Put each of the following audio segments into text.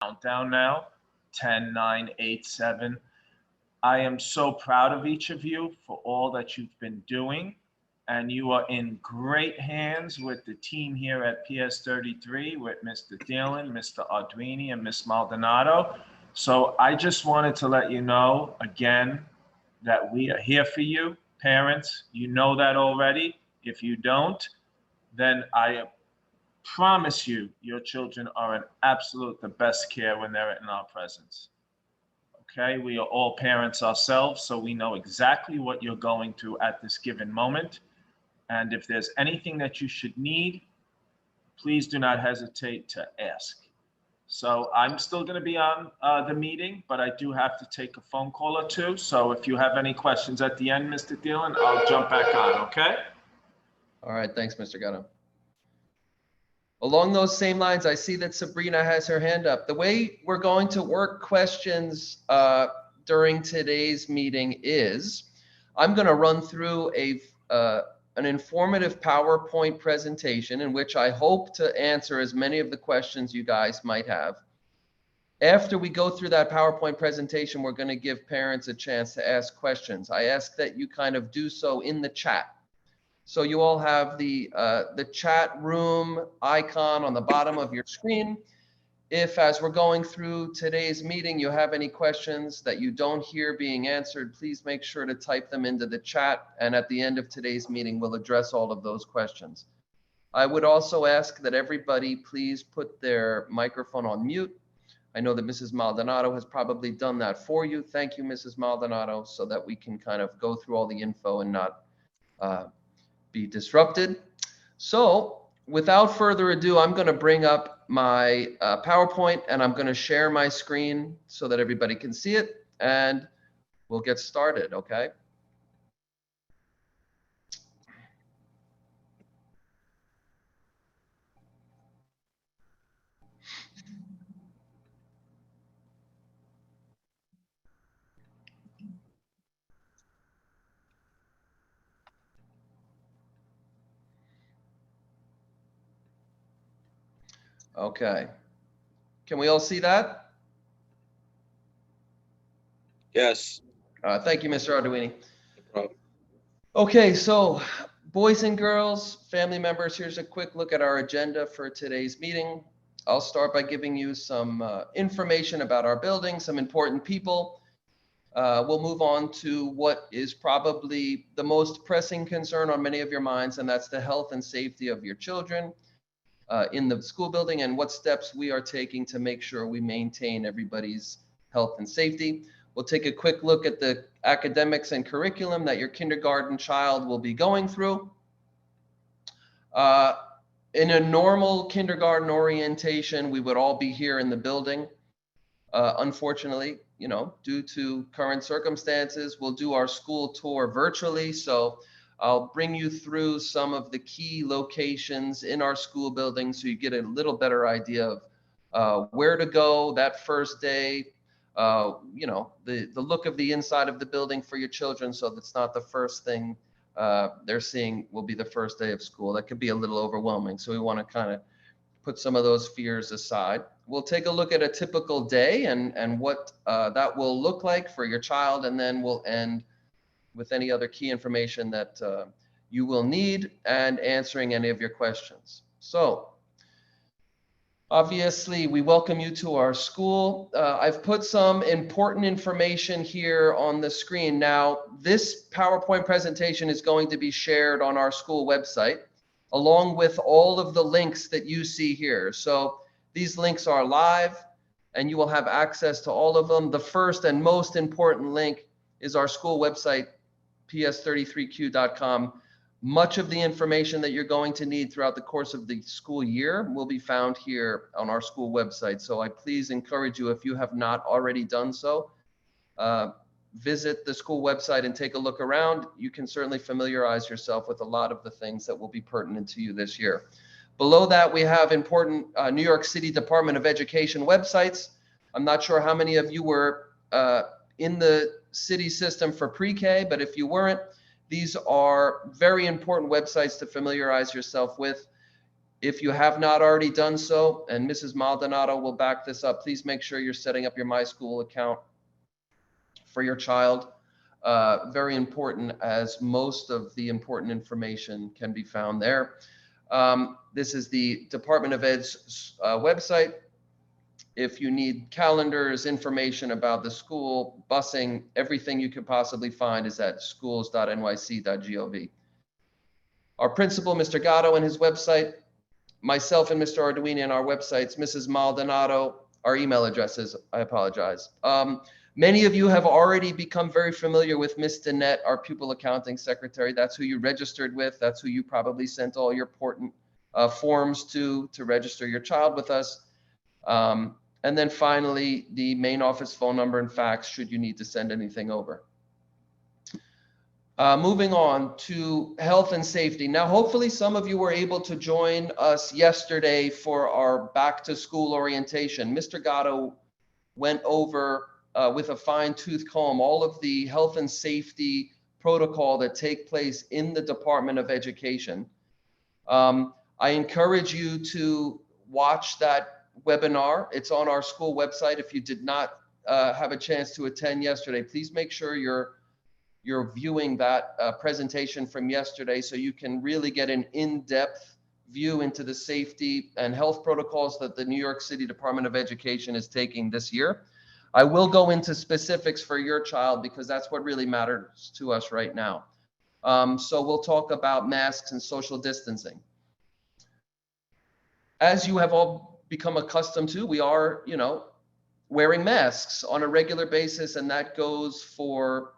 countdown now. 10, 9, 8, 7. I am so proud of each of you for all that you've been doing. And you are in great hands with the team here at PS33 with Mr. Dillon, Mr. Arduini, and Miss Maldonado. So I just wanted to let you know again that we are here for you. Parents, you know that already. If you don't, then I promise you your children are in absolute the best care when they're in our presence. Okay, we are all parents ourselves, so we know exactly what you're going through at this given moment. And if there's anything that you should need, please do not hesitate to ask. So I'm still going to be on the meeting, but I do have to take a phone call or two. So if you have any questions at the end, Mr. Dillon, I'll jump back on, okay? All right, thanks, Mr. Gatto. Along those same lines, I see that Sabrina has her hand up. The way we're going to work questions during today's meeting is I'm going to run through an informative PowerPoint presentation in which I hope to answer as many of the questions you guys might have. After we go through that PowerPoint presentation, we're going to give parents a chance to ask questions. I ask that you kind of do so in the chat. So you all have the chat room icon on the bottom of your screen. If, as we're going through today's meeting, you have any questions that you don't hear being answered, please make sure to type them into the chat. And at the end of today's meeting, we'll address all of those questions. I would also ask that everybody please put their microphone on mute. I know that Mrs. Maldonado has probably done that for you. Thank you, Mrs. Maldonado, so that we can kind of go through all the info and not be disrupted. So without further ado, I'm going to bring up my PowerPoint and I'm going to share my screen so that everybody can see it, and we'll get started, okay? Okay. Can we all see that? Yes. Thank you, Mr. Arduini. No problem. Okay, so boys and girls, family members, here's a quick look at our agenda for today's meeting. I'll start by giving you some information about our building, some important people. We'll move on to what is probably the most pressing concern on many of your minds, and that's the health and safety of your children in the school building and what steps we are taking to make sure we maintain everybody's health and safety. We'll take a quick look at the academics and curriculum that your kindergarten child will be going through. In a normal kindergarten orientation, we would all be here in the building. Unfortunately, you know, due to current circumstances, we'll do our school tour virtually. So I'll bring you through some of the key locations in our school building so you get a little better idea of where to go that first day. You know, the look of the inside of the building for your children, so that's not the first thing they're seeing will be the first day of school. That could be a little overwhelming. So we want to kind of put some of those fears aside. We'll take a look at a typical day and what that will look like for your child, and then we'll end with any other key information that you will need and answering any of your questions. So obviously, we welcome you to our school. I've put some important information here on the screen. Now, this PowerPoint presentation is going to be shared on our school website, along with all of the links that you see here. So these links are live, and you will have access to all of them. The first and most important link is our school website, ps33q.com. Much of the information that you're going to need throughout the course of the school year will be found here on our school website. So I please encourage you, if you have not already done so, visit the school website and take a look around. You can certainly familiarize yourself with a lot of the things that will be pertinent to you this year. Below that, we have important New York City Department of Education websites. I'm not sure how many of you were in the city system for pre-K, but if you weren't, these are very important websites to familiarize yourself with. If you have not already done so, and Mrs. Maldonado will back this up, please make sure you're setting up your My School account for your child. Very important, as most of the important information can be found there. This is the Department of Ed's website. If you need calendars, information about the school, busing, everything you could possibly find is at schools.nyc.gov. Our principal, Mr. Gatto, and his website, myself and Mr. Arduini and our websites, Mrs. Maldonado, our email addresses, I apologize. Many of you have already become very familiar with Ms. Danette, our pupil accounting secretary. That's who you registered with. That's who you probably sent all your important forms to register your child with us. And then finally, the main office phone number and fax should you need to send anything over. Moving on to health and safety. Now, hopefully some of you were able to join us yesterday for our back to school orientation. Mr. Gatto went over with a fine tooth comb all of the health and safety protocol that take place in the Department of Education. I encourage you to watch that webinar. It's on our school website. If you did not have a chance to attend yesterday, please make sure you're viewing that presentation from yesterday so you can really get an in-depth view into the safety and health protocols that the New York City Department of Education is taking this year. I will go into specifics for your child because that's what really matters to us right now. So we'll talk about masks and social distancing. As you have all become accustomed to, we are, wearing masks on a regular basis, and that goes for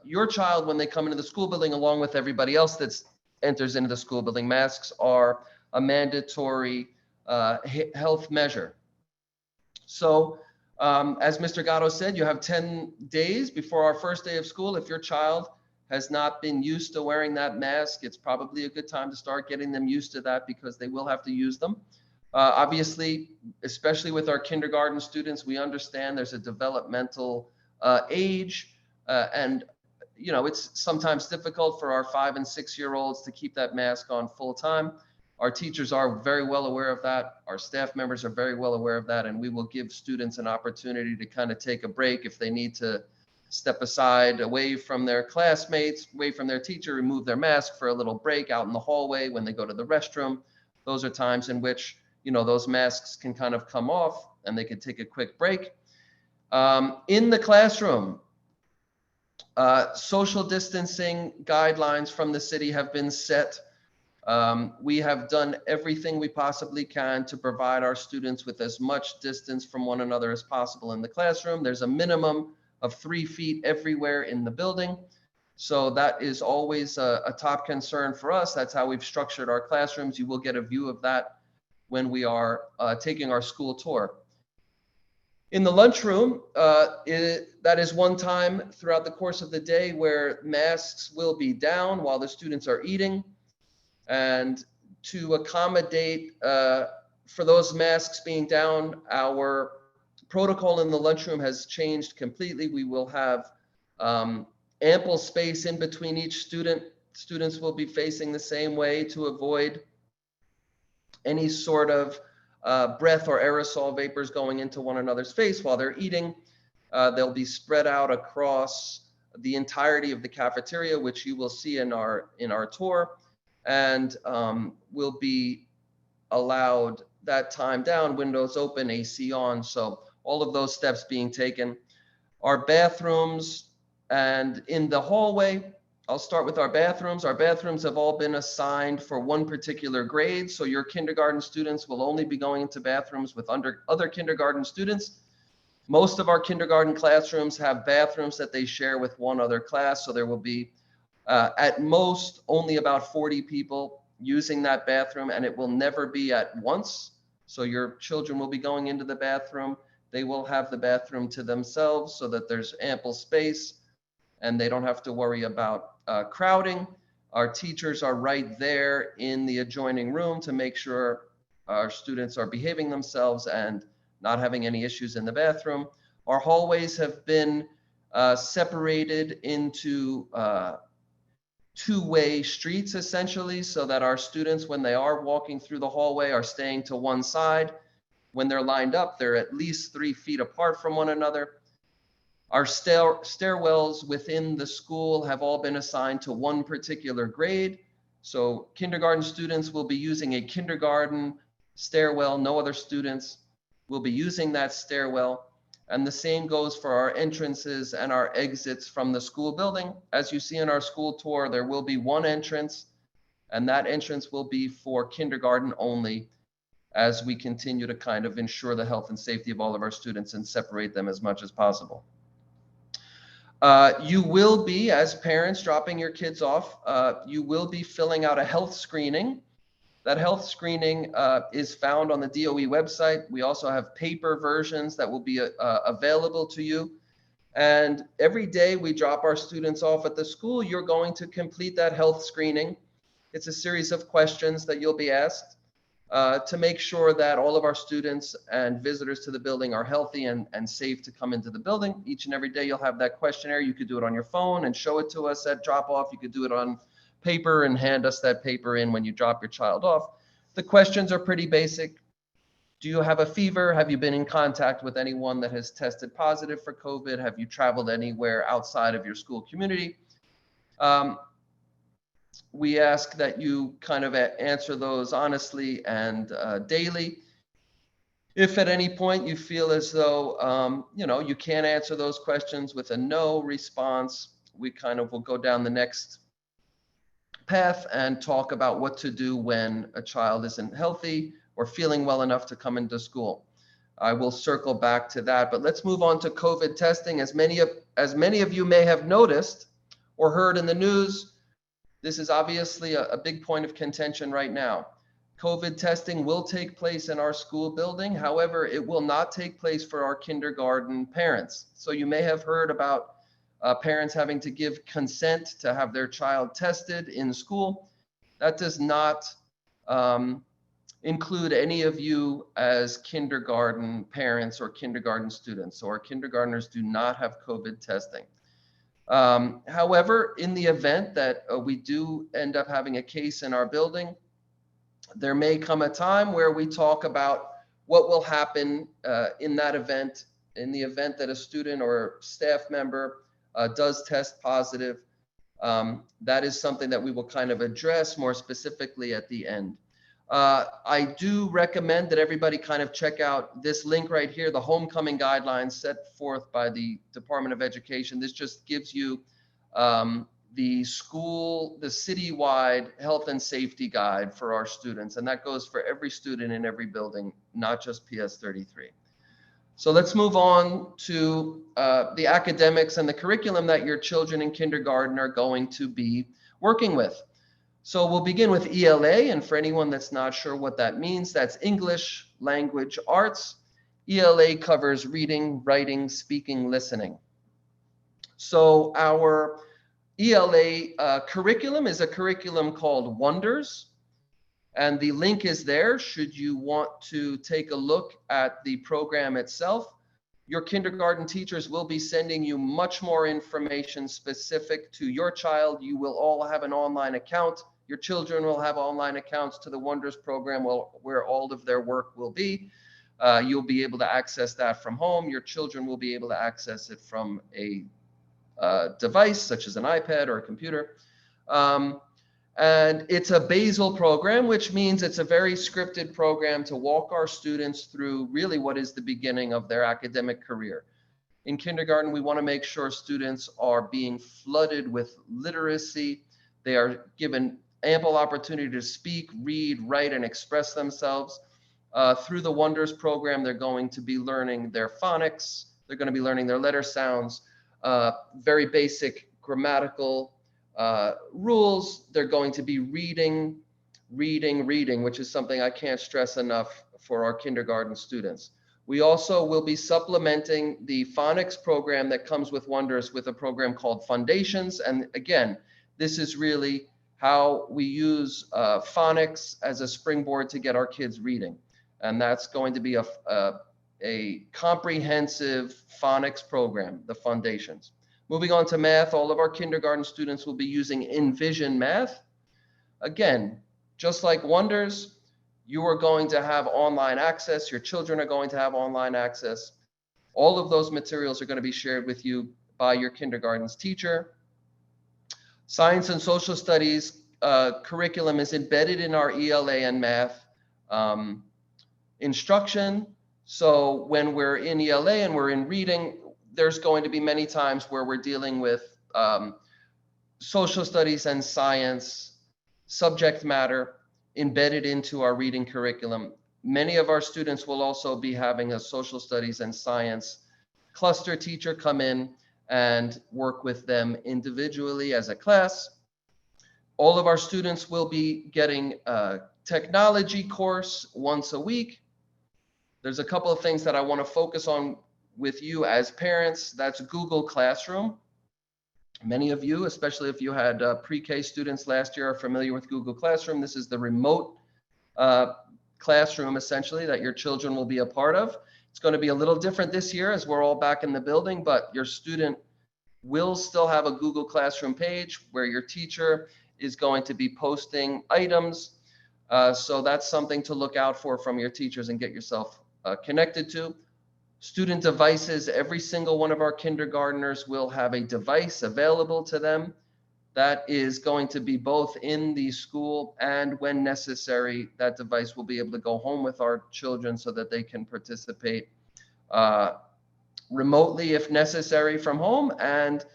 your child when they come into the school building, along with everybody else that enters into the school building. Masks are a mandatory health measure. So as Mr. Gatto said, you have 10 days before our first day of school. If your child has not been used to wearing that mask, it's probably a good time to start getting them used to that because they will have to use them. Obviously, especially with our kindergarten students, we understand there's a developmental age, and it's sometimes difficult for our 5- and 6-year-olds to keep that mask on full time. Our teachers are very well aware of that. Our staff members are very well aware of that, and we will give students an opportunity to kind of take a break if they need to step aside, away from their classmates, away from their teacher, remove their mask for a little break out in the hallway when they go to the restroom. Those are times in which those masks can kind of come off and they can take a quick break. In the classroom, social distancing guidelines from the city have been set. We have done everything we possibly can to provide our students with as much distance from one another as possible in the classroom. There's a minimum of 3 feet everywhere in the building. So that is always a top concern for us. That's how we've structured our classrooms. You will get a view of that when we are taking our school tour. In the lunchroom, that is one time throughout the course of the day where masks will be down while the students are eating. And to accommodate for those masks being down, our protocol in the lunchroom has changed completely. We will have ample space in between each student. Students will be facing the same way to avoid any sort of breath or aerosol vapors going into one another's face while they're eating. They'll be spread out across the entirety of the cafeteria, which you will see in our tour, and will be allowed that time down, windows open, AC on. So all of those steps being taken. Our bathrooms and in the hallway, I'll start with our bathrooms. Our bathrooms have all been assigned for one particular grade. So your kindergarten students will only be going into bathrooms with other kindergarten students. Most of our kindergarten classrooms have bathrooms that they share with one other class. So there will be at most only about 40 people using that bathroom, and it will never be at once. So your children will be going into the bathroom. They will have the bathroom to themselves so that there's ample space and they don't have to worry about crowding. Our teachers are right there in the adjoining room to make sure our students are behaving themselves and not having any issues in the bathroom. Our hallways have been separated into two-way streets essentially, so that our students, when they are walking through the hallway, are staying to one side. When they're lined up, they're at least 3 feet apart from one another. Our stairwells within the school have all been assigned to one particular grade. So kindergarten students will be using a kindergarten stairwell. No other students will be using that stairwell. And the same goes for our entrances and our exits from the school building. As you see in our school tour, there will be one entrance, and that entrance will be for kindergarten only, as we continue to kind of ensure the health and safety of all of our students and separate them as much as possible. You will be, as parents dropping your kids off, you will be filling out a health screening. That health screening is found on the DOE website. We also have paper versions that will be available to you. And every day we drop our students off at the school, you're going to complete that health screening. It's a series of questions that you'll be asked to make sure that all of our students and visitors to the building are healthy and safe to come into the building. Each and every day you'll have that questionnaire. You could do it on your phone and show it to us at drop off. You could do it on paper and hand us that paper in when you drop your child off. The questions are pretty basic. Do you have a fever? Have you been in contact with anyone that has tested positive for COVID? Have you traveled anywhere outside of your school community? We ask that you kind of answer those honestly and daily. If at any point you feel as though you can't answer those questions with a no response, we kind of will go down the next path and talk about what to do when a child isn't healthy or feeling well enough to come into school. I will circle back to that, but let's move on to COVID testing. As many of you may have noticed or heard in the news, this is obviously a big point of contention right now. COVID testing will take place in our school building. However, it will not take place for our kindergarten parents. So you may have heard about parents having to give consent to have their child tested in school. That does not include any of you as kindergarten parents or kindergarten students. So our kindergartners do not have COVID testing. However, in the event that we do end up having a case in our building, there may come a time where we talk about what will happen in that event, in the event that a student or staff member does test positive. That is something that we will kind of address more specifically at the end. I do recommend that everybody kind of check out this link right here, the homecoming guidelines set forth by the Department of Education. This just gives you the citywide health and safety guide for our students. And that goes for every student in every building, not just PS33. So let's move on to the academics and the curriculum that your children in kindergarten are going to be working with. So we'll begin with ELA, and for anyone that's not sure what that means, that's English Language Arts. ELA covers reading, writing, speaking, listening. So our ELA curriculum is a curriculum called Wonders, and the link is there should you want to take a look at the program itself. Your kindergarten teachers will be sending you much more information specific to your child. You will all have an online account. Your children will have online accounts to the Wonders program where all of their work will be. You'll be able to access that from home. Your children will be able to access it from a device such as an iPad or a computer. And it's a basal program, which means it's a very scripted program to walk our students through really what is the beginning of their academic career. In kindergarten, we want to make sure students are being flooded with literacy. They are given ample opportunity to speak, read, write, and express themselves. Through the Wonders program, they're going to be learning their phonics. They're going to be learning their letter sounds, very basic grammatical rules. They're going to be reading, which is something I can't stress enough for our kindergarten students. We also will be supplementing the phonics program that comes with Wonders with a program called Foundations. And again, this is really how we use phonics as a springboard to get our kids reading. And that's going to be a comprehensive phonics program, the Foundations. Moving on to math, all of our kindergarten students will be using Envision Math. Again, just like Wonders, you are going to have online access. Your children are going to have online access. All of those materials are going to be shared with you by your kindergarten's teacher. Science and social studies curriculum is embedded in our ELA and math instruction. So when we're in ELA and we're in reading, there's going to be many times where we're dealing with social studies and science subject matter embedded into our reading curriculum. Many of our students will also be having a social studies and science cluster teacher come in and work with them individually as a class. All of our students will be getting a technology course once a week. There's a couple of things that I want to focus on with you as parents. That's Google Classroom. Many of you, especially if you had pre-K students last year, are familiar with Google Classroom. This is the remote classroom, essentially, that your children will be a part of. It's going to be a little different this year as we're all back in the building, but your student will still have a Google Classroom page where your teacher is going to be posting items. So that's something to look out for from your teachers and get yourself connected to. Student devices, every single one of our kindergartners will have a device available to them that is going to be both in the school, and when necessary, that device will be able to go home with our children so that they can participate remotely if necessary from home, and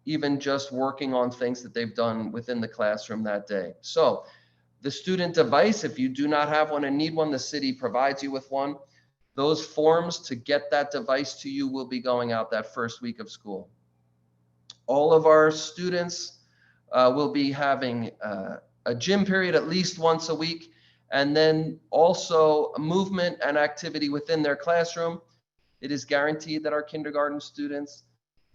even just working on things that they've done within the classroom that day. So the student device, if you do not have one and need one, the city provides you with one. Those forms to get that device to you will be going out that first week of school. All of our students will be having a gym period at least once a week, and then also movement and activity within their classroom. It is guaranteed that our kindergarten students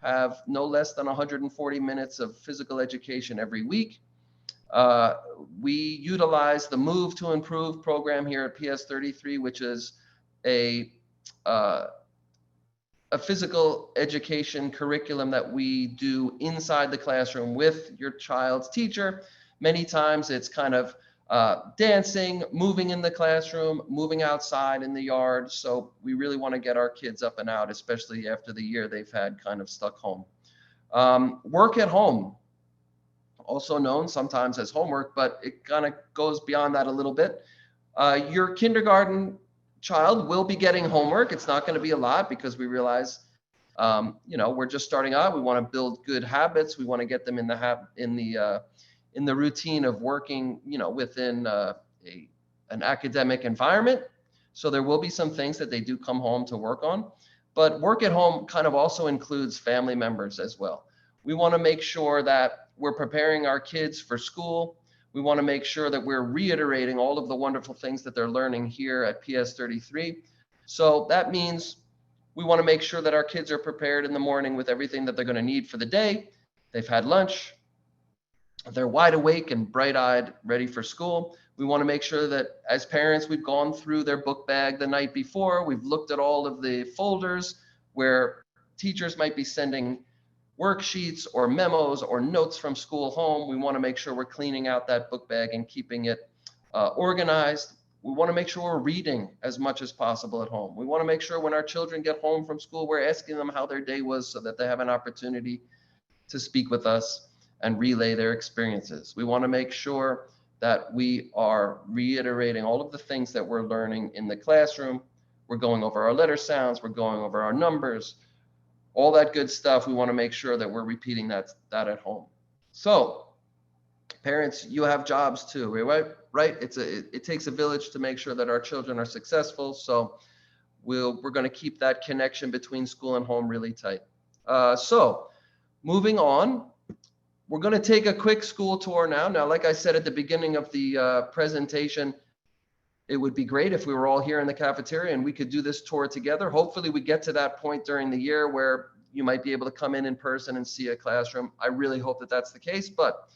have no less than 140 minutes of physical education every week. We utilize the Move to Improve program here at PS 33, which is a physical education curriculum that we do inside the classroom with your child's teacher. Many times it's kind of dancing, moving in the classroom, moving outside in the yard. So we really want to get our kids up and out, especially after the year they've had kind of stuck home. Work at home, also known sometimes as homework, but it kind of goes beyond that a little bit. Your kindergarten child will be getting homework. It's not going to be a lot because we realize, we're just starting out. We want to build good habits. We want to get them in the routine of working, within an academic environment. So there will be some things that they do come home to work on, but work at home kind of also includes family members as well. We want to make sure that we're preparing our kids for school. We want to make sure that we're reiterating all of the wonderful things that they're learning here at PS 33. So that means we want to make sure that our kids are prepared in the morning with everything that they're going to need for the day. They've had lunch. They're wide awake and bright-eyed, ready for school. We want to make sure that as parents, we've gone through their book bag the night before. We've looked at all of the folders where teachers might be sending worksheets or memos or notes from school home. We want to make sure we're cleaning out that book bag and keeping it organized. We want to make sure we're reading as much as possible at home. We want to make sure when our children get home from school, we're asking them how their day was so that they have an opportunity to speak with us and relay their experiences. We want to make sure that we are reiterating all of the things that we're learning in the classroom. We're going over our letter sounds, we're going over our numbers, all that good stuff. We want to make sure that we're repeating that at home. So parents, you have jobs too, right? It takes a village to make sure that our children are successful. So we're going to keep that connection between school and home really tight. So moving on, we're going to take a quick school tour now. Now, like I said at the beginning of the presentation, it would be great if we were all here in the cafeteria and we could do this tour together. Hopefully we get to that point during the year where you might be able to come in person and see a classroom. I really hope that that's the case, but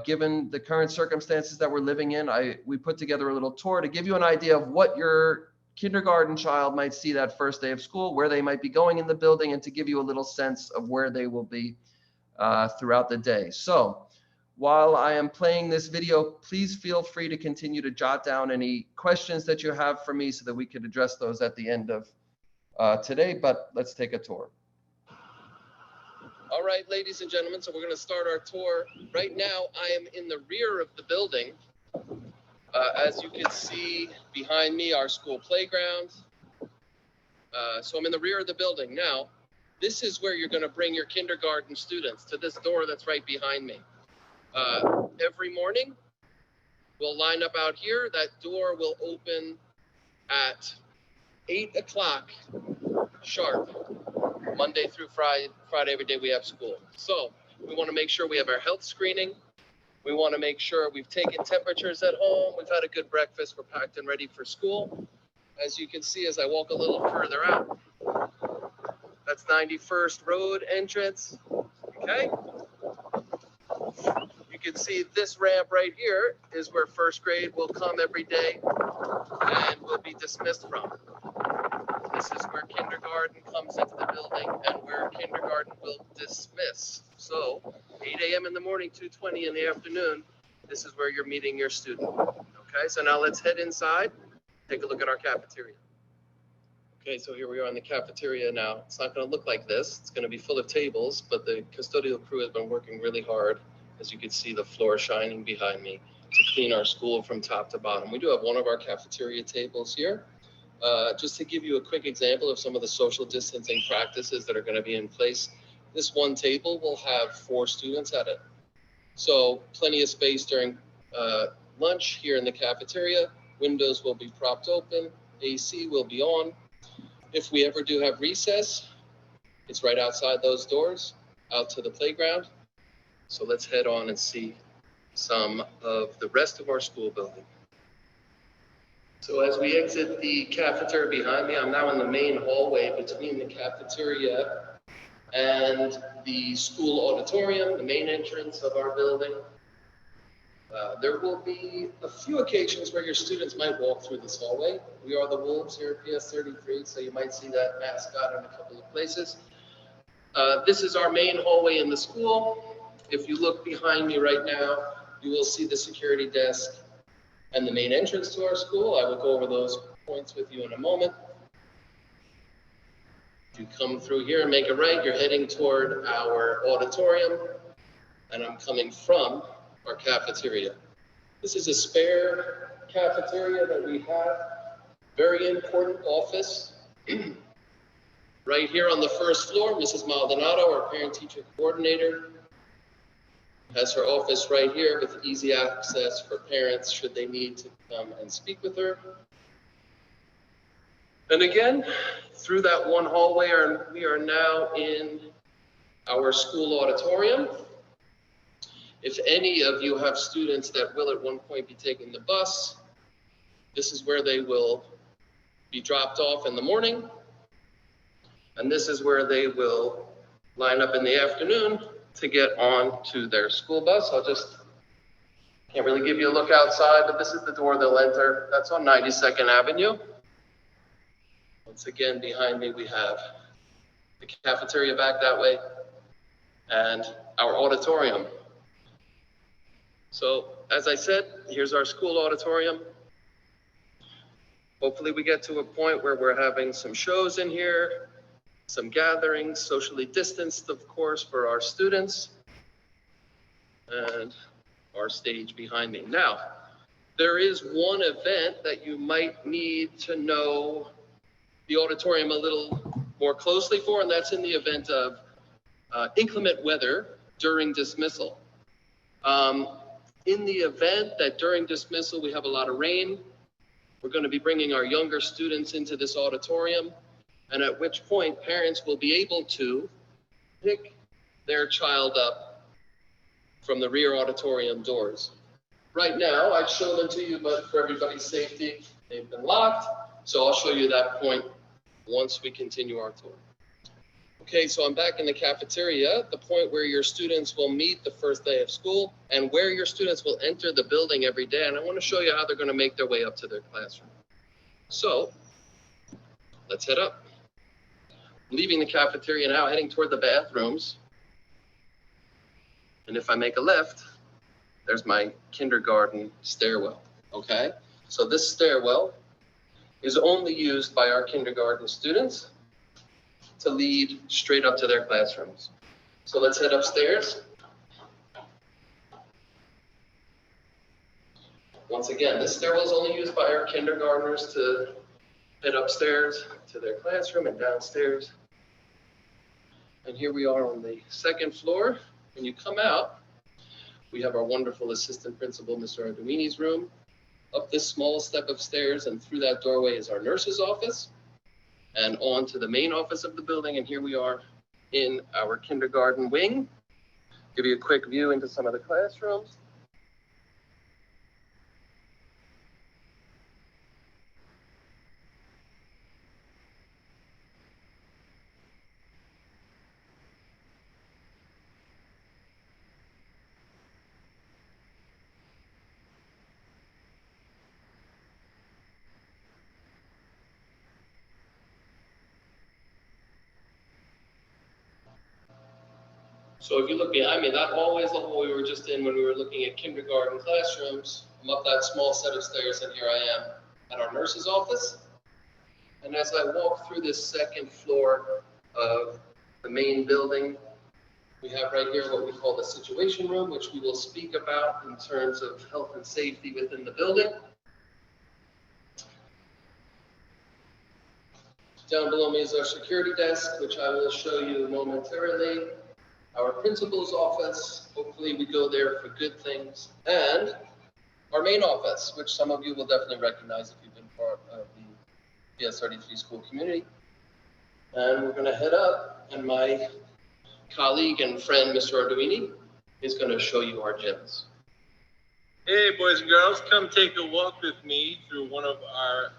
given the current circumstances that we're living in, we put together a little tour to give you an idea of what your kindergarten child might see that first day of school, where they might be going in the building, and to give you a little sense of where they will be throughout the day. So while I am playing this video, please feel free to continue to jot down any questions that you have for me so that we could address those at the end of today, but let's take a tour. All right, ladies and gentlemen, so we're going to start our tour. Right now, I am in the rear of the building. As you can see behind me, our school playground. So I'm in the rear of the building. Now, this is where you're going to bring your kindergarten students, to this door that's right behind me. Every morning, we'll line up out here. That door will open at 8 o'clock sharp, Monday through Friday, every day we have school. So we want to make sure we have our health screening. We want to make sure we've taken temperatures at home. We've had a good breakfast. We're packed and ready for school. As you can see, as I walk a little further out, that's 91st Road entrance. Okay. You can see this ramp right here is where first grade will come every day and will be dismissed from. This is where kindergarten comes into the building and where kindergarten will dismiss. So 8 a.m. in the morning, 2:20 in the afternoon, this is where you're meeting your student. Okay, so now let's head inside, take a look at our cafeteria. Okay, so here we are in the cafeteria now. It's not going to look like this. It's going to be full of tables, but the custodial crew has been working really hard. As you can see, the floor shining behind me to clean our school from top to bottom. We do have one of our cafeteria tables here. Just to give you a quick example of some of the social distancing practices that are going to be in place, this one table will have 4 students at it. So plenty of space during lunch here in the cafeteria. Windows will be propped open. AC will be on. If we ever do have recess, it's right outside those doors, out to the playground. So let's head on and see some of the rest of our school building. So as we exit the cafeteria behind me, I'm now in the main hallway between the cafeteria and the school auditorium, the main entrance of our building. There will be a few occasions where your students might walk through this hallway. We are the Wolves here at PS 33, so you might see that mascot in a couple of places. This is our main hallway in the school. If you look behind me right now, you will see the security desk and the main entrance to our school. I will go over those points with you in a moment. If you come through here and make a right, you're heading toward our auditorium, and I'm coming from our cafeteria. This is a spare cafeteria that we have. Very important office. Right here on the first floor, Mrs. Maldonado, our parent-teacher coordinator, has her office right here with easy access for parents should they need to come and speak with her. And again, through that one hallway, we are now in our school auditorium. If any of you have students that will at one point be taking the bus, this is where they will be dropped off in the morning. And this is where they will line up in the afternoon to get on to their school bus. Can't really give you a look outside, but this is the door they'll enter. That's on 92nd Avenue. Once again, behind me, we have the cafeteria back that way and our auditorium. So as I said, here's our school auditorium. Hopefully we get to a point where we're having some shows in here, some gatherings, socially distanced, of course, for our students, and our stage behind me. Now, there is one event that you might need to know the auditorium a little more closely for, and that's in the event of inclement weather during dismissal. In the event that during dismissal we have a lot of rain, we're going to be bringing our younger students into this auditorium, and at which point parents will be able to pick their child up from the rear auditorium doors. Right now, I'd show them to you, but for everybody's safety, they've been locked. So I'll show you that point once we continue our tour. Okay, so I'm back in the cafeteria, the point where your students will meet the first day of school and where your students will enter the building every day. And I want to show you how they're going to make their way up to their classroom. So let's head up. Leaving the cafeteria now, heading toward the bathrooms. And if I make a left, there's my kindergarten stairwell, okay? So this stairwell is only used by our kindergarten students to lead straight up to their classrooms. So let's head upstairs. Once again, this stairwell is only used by our kindergartners to head upstairs to their classroom and downstairs. And here we are on the second floor. When you come out, we have our wonderful assistant principal, Mr. Arduini's room. Up this small step of stairs and through that doorway is our nurse's office and on to the main office of the building. And here we are in our kindergarten wing. Give you a quick view into some of the classrooms. So if you look behind me, that hallway is the hall we were just in when we were looking at kindergarten classrooms. I'm up that small set of stairs and here I am at our nurse's office. And as I walk through this second floor of the main building, we have right here what we call the situation room, which we will speak about in terms of health and safety within the building. Down below me is our security desk, which I will show you momentarily. Our principal's office, hopefully we go there for good things, and our main office, which some of you will definitely recognize if you've been part of the PS33 school community. And we're going to head up, and my colleague and friend, Mr. Arduini, is going to show you our gyms. Hey, boys and girls, come take a walk with me through one of our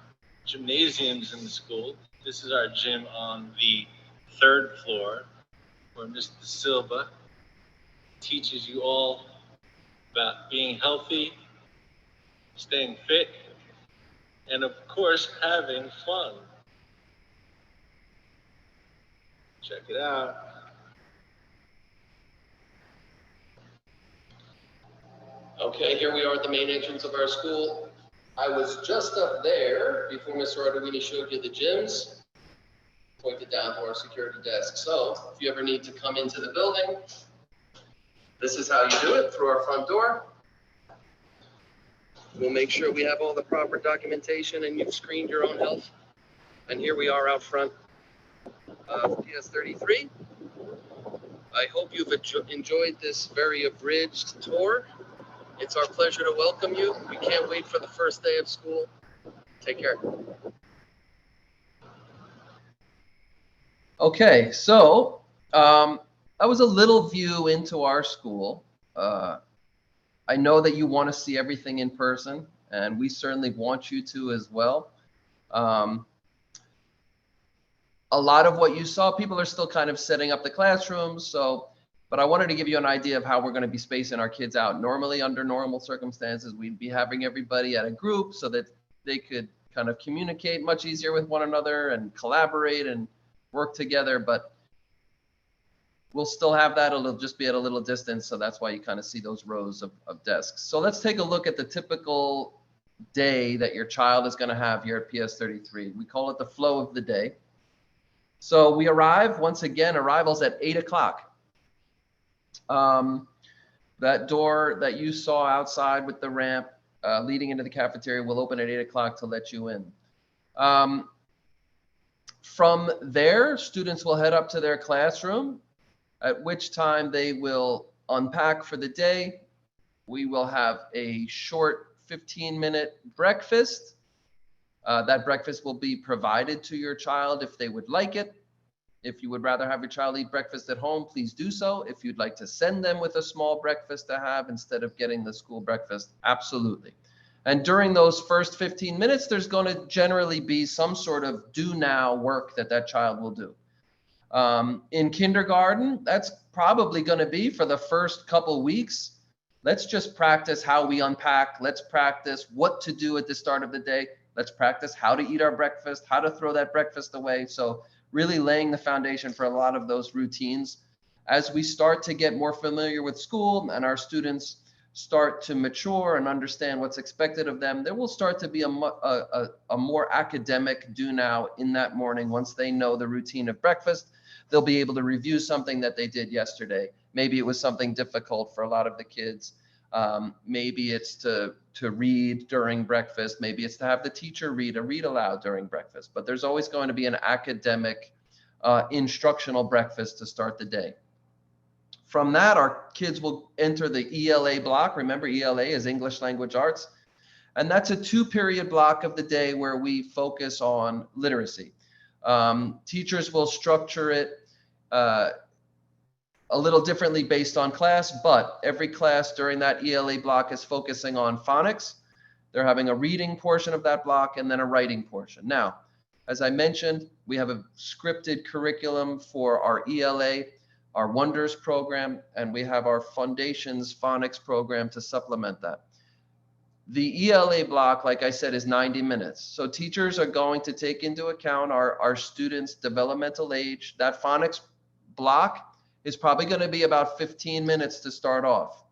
gymnasiums in the school. This is our gym on the 3rd floor, where Mr. Silva teaches you all about being healthy, staying fit, and of course, having fun. Check it out. Okay, here we are at the main entrance of our school. I was just up there before Mr. Arduini showed you the gyms. Pointed down to our security desk. So if you ever need to come into the building, this is how you do it, through our front door. We'll make sure we have all the proper documentation and you've screened your own health. And here we are out front of PS33. I hope you've enjoyed this very abridged tour. It's our pleasure to welcome you. We can't wait for the first day of school. Take care. Okay, so that was a little view into our school. I know that you want to see everything in person, and we certainly want you to as well. A lot of what you saw, people are still kind of setting up the classrooms, but I wanted to give you an idea of how we're going to be spacing our kids out. Normally, under normal circumstances, we'd be having everybody at a group so that they could kind of communicate much easier with one another and collaborate and work together, but we'll still have that. It'll just be at a little distance, so that's why you kind of see those rows of desks. So let's take a look at the typical day that your child is going to have here at PS33. We call it the flow of the day. So we arrive, once again, arrivals at 8 o'clock. That door that you saw outside with the ramp leading into the cafeteria will open at 8 o'clock to let you in. From there, students will head up to their classroom, at which time they will unpack for the day. We will have a short 15-minute breakfast. That breakfast will be provided to your child if they would like it. If you would rather have your child eat breakfast at home, please do so. If you'd like to send them with a small breakfast to have instead of getting the school breakfast, absolutely. And during those first 15 minutes, there's going to generally be some sort of do now work that child will do. In kindergarten, that's probably going to be for the first couple weeks. Let's just practice how we unpack. Let's practice what to do at the start of the day. Let's practice how to eat our breakfast, how to throw that breakfast away. So really laying the foundation for a lot of those routines. As we start to get more familiar with school and our students start to mature and understand what's expected of them, there will start to be a more academic do now in that morning. Once they know the routine of breakfast, they'll be able to review something that they did yesterday. Maybe it was something difficult for a lot of the kids. Maybe it's to read during breakfast. Maybe it's to have the teacher read aloud during breakfast. But there's always going to be an academic instructional breakfast to start the day. From that, our kids will enter the ELA block. Remember, ELA is English Language Arts. And that's a 2-period block of the day where we focus on literacy. Teachers will structure it a little differently based on class, but every class during that ELA block is focusing on phonics. They're having a reading portion of that block and then a writing portion. Now, as I mentioned, we have a scripted curriculum for our ELA, our Wonders program, and we have our Foundations Phonics program to supplement that. The ELA block, like I said, is 90 minutes. So teachers are going to take into account our students' developmental age. That phonics block is probably going to be about 15 minutes to start off.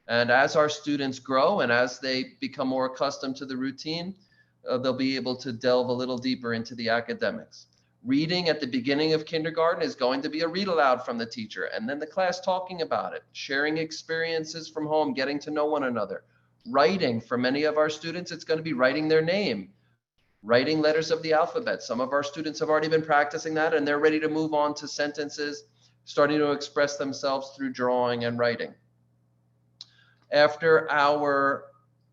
And as our students grow and as they become more accustomed to the routine, they'll be able to delve a little deeper into the academics. Reading at the beginning of kindergarten is going to be a read aloud from the teacher, and then the class talking about it, sharing experiences from home, getting to know one another. Writing, for many of our students, it's going to be writing their name, writing letters of the alphabet. Some of our students have already been practicing that, and they're ready to move on to sentences, starting to express themselves through drawing and writing. After our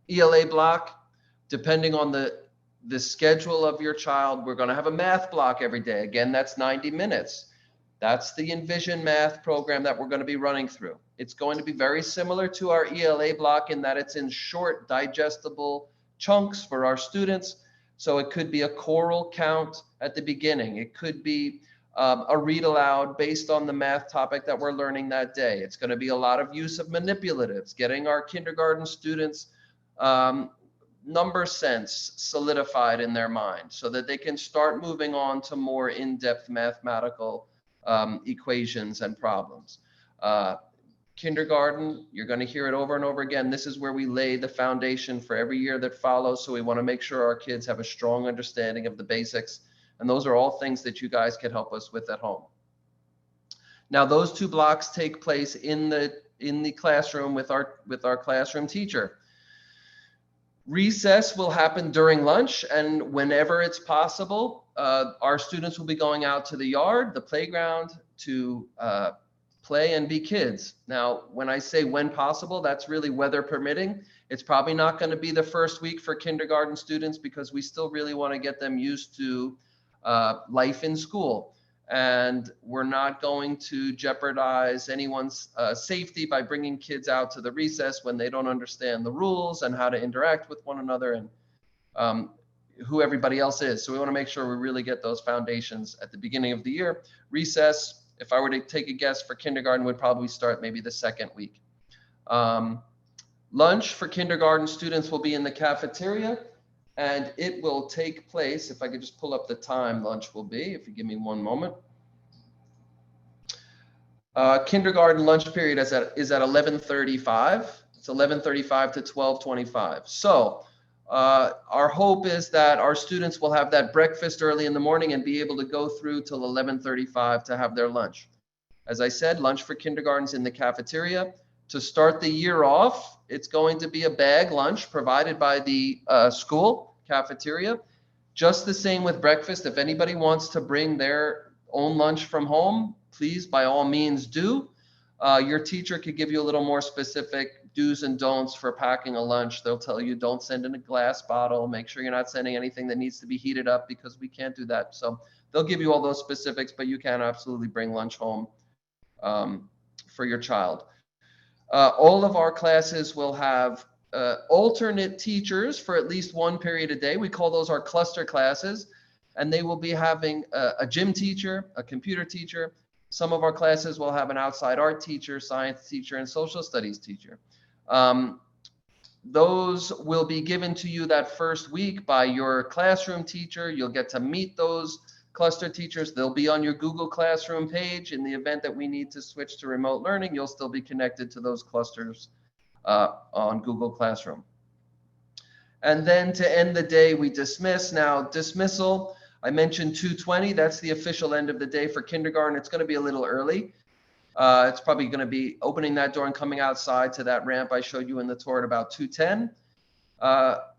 ELA block, depending on the schedule of your child, we're going to have a math block every day. Again, that's 90 minutes. That's the Envision math program that we're going to be running through. It's going to be very similar to our ELA block in that it's in short, digestible chunks for our students. So it could be a choral count at the beginning. It could be a read aloud based on the math topic that we're learning that day. It's going to be a lot of use of manipulatives, getting our kindergarten students number sense solidified in their mind so that they can start moving on to more in-depth mathematical equations and problems. Kindergarten, you're going to hear it over and over again. This is where we lay the foundation for every year that follows. So we want to make sure our kids have a strong understanding of the basics. And those are all things that you guys can help us with at home. Now, those 2 blocks take place in the classroom with our classroom teacher. Recess will happen during lunch, and whenever it's possible, our students will be going out to the yard, the playground, to play and be kids. Now, when I say when possible, that's really weather permitting. It's probably not going to be the first week for kindergarten students because we still really want to get them used to life in school. And we're not going to jeopardize anyone's safety by bringing kids out to the recess when they don't understand the rules and how to interact with one another and who everybody else is. So we want to make sure we really get those foundations at the beginning of the year. Recess, if I were to take a guess for kindergarten, would probably start maybe the 2nd week. Lunch for kindergarten students will be in the cafeteria. And it will take place, if I could just pull up the time lunch will be, if you give me one moment. Kindergarten lunch period is at 11:35. It's 11:35 to 12:25. So our hope is that our students will have that breakfast early in the morning and be able to go through till 11:35 to have their lunch. As I said, lunch for kindergartens in the cafeteria. To start the year off, it's going to be a bag lunch provided by the school cafeteria. Just the same with breakfast. If anybody wants to bring their own lunch from home, please, by all means, do. Your teacher could give you a little more specific do's and don'ts for packing a lunch. They'll tell you don't send in a glass bottle. Make sure you're not sending anything that needs to be heated up because we can't do that. So they'll give you all those specifics, but you can absolutely bring lunch home for your child. All of our classes will have alternate teachers for at least 1 period a day. We call those our cluster classes, and they will be having a gym teacher, a computer teacher. Some of our classes will have an outside art teacher, science teacher, and social studies teacher. Those will be given to you that first week by your classroom teacher. You'll get to meet those cluster teachers. They'll be on your Google Classroom page. In the event that we need to switch to remote learning, you'll still be connected to those clusters on Google Classroom. And then to end the day, we dismiss. Now, dismissal, I mentioned 2:20. That's the official end of the day for kindergarten. It's going to be a little early. It's probably going to be opening that door and coming outside to that ramp I showed you in the tour at about 2:10.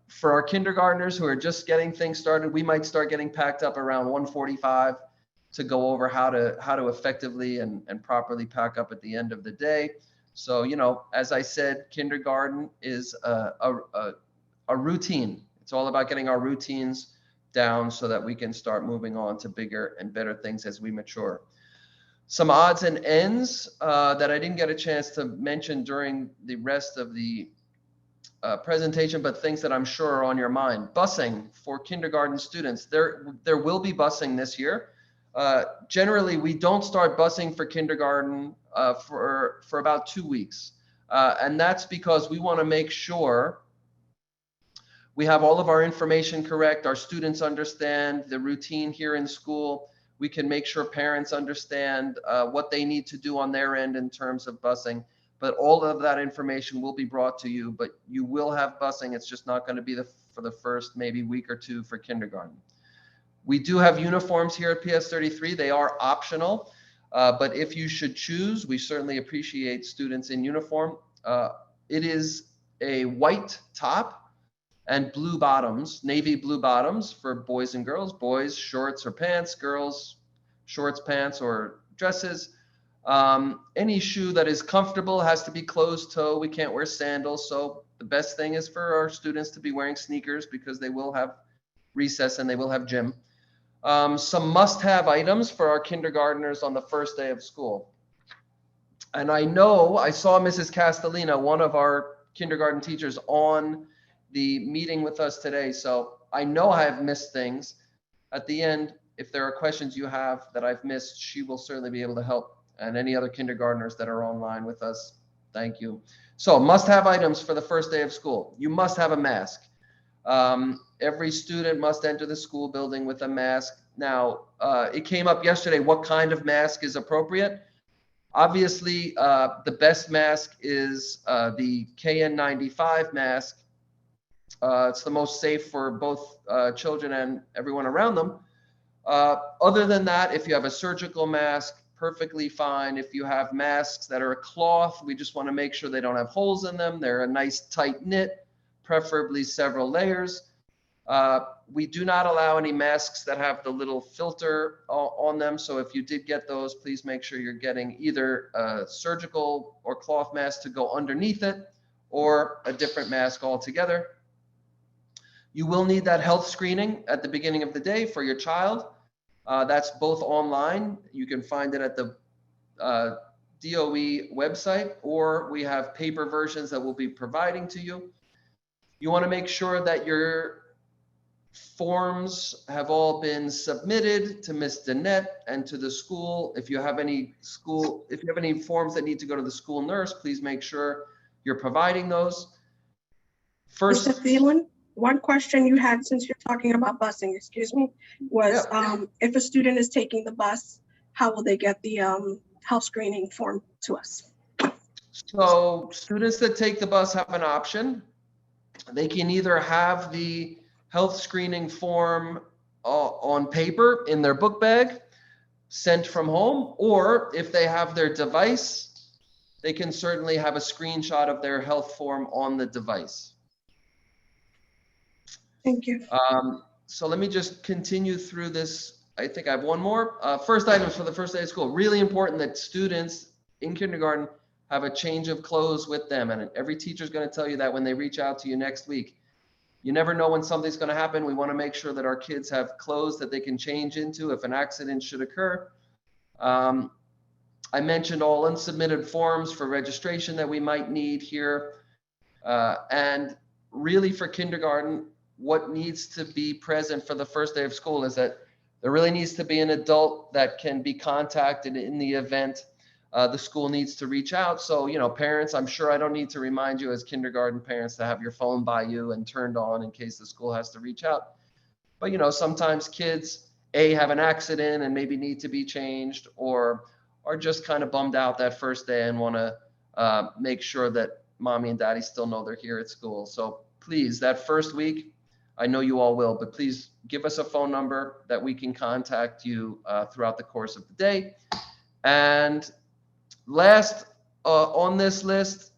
For our kindergartners who are just getting things started, we might start getting packed up around 1:45 to go over how to effectively and properly pack up at the end of the day. So, you know, as I said, kindergarten is a routine. It's all about getting our routines down so that we can start moving on to bigger and better things as we mature. Some odds and ends that I didn't get a chance to mention during the rest of the presentation, but things that I'm sure are on your mind. Busing for kindergarten students. There will be busing this year. Generally, we don't start busing for kindergarten for about 2 weeks. And that's because we want to make sure we have all of our information correct. Our students understand the routine here in school. We can make sure parents understand what they need to do on their end in terms of busing. But all of that information will be brought to you, but you will have busing. It's just not going to be for the first maybe week or two for kindergarten. We do have uniforms here at PS33. They are optional, but if you should choose, we certainly appreciate students in uniform. It is a white top and blue bottoms, navy blue bottoms for boys and girls. Boys, shorts or pants. Girls, shorts, pants, or dresses. Any shoe that is comfortable has to be closed toe. We can't wear sandals. So the best thing is for our students to be wearing sneakers because they will have recess and they will have gym. Some must-have items for our kindergartners on the first day of school. And I know I saw Mrs. Castellina, one of our kindergarten teachers, on the meeting with us today. So I know I have missed things. At the end, if there are questions you have that I've missed, she will certainly be able to help. And any other kindergartners that are online with us, thank you. So must-have items for the first day of school. You must have a mask. Every student must enter the school building with a mask. Now, it came up yesterday, what kind of mask is appropriate? Obviously, the best mask is the KN95 mask. It's the most safe for both children and everyone around them. Other than that, if you have a surgical mask, perfectly fine. If you have masks that are a cloth, we just want to make sure they don't have holes in them. They're a nice tight knit, preferably several layers. We do not allow any masks that have the little filter on them. So if you did get those, please make sure you're getting either a surgical or cloth mask to go underneath it or a different mask altogether. You will need that health screening at the beginning of the day for your child. That's both online. You can find it at the DOE website, or we have paper versions that we'll be providing to you. You want to make sure that your forms have all been submitted to Ms. Danette and to the school. If you have any forms that need to go to the school nurse, please make sure you're providing those. First, Mr. Thielen, one question you had, since you're talking about busing, excuse me, was if a student is taking the bus, how will they get the health screening form to us? So students that take the bus have an option. They can either have the health screening form on paper in their book bag sent from home, or if they have their device, they can certainly have a screenshot of their health form on the device. Thank you. So let me just continue through this. I think I have one more. First items for the first day of school. Really important that students in kindergarten have a change of clothes with them. And every teacher is going to tell you that when they reach out to you next week. You never know when something's going to happen. We want to make sure that our kids have clothes that they can change into if an accident should occur. I mentioned all unsubmitted forms for registration that we might need here. And really for kindergarten, what needs to be present for the first day of school is that there really needs to be an adult that can be contacted in the event the school needs to reach out. So, parents, I'm sure I don't need to remind you as kindergarten parents to have your phone by you and turned on in case the school has to reach out. But, sometimes kids, have an accident and maybe need to be changed, or are just kind of bummed out that first day and want to make sure that mommy and daddy still know they're here at school. So please, that first week, I know you all will, but please give us a phone number that we can contact you throughout the course of the day. And last on this list,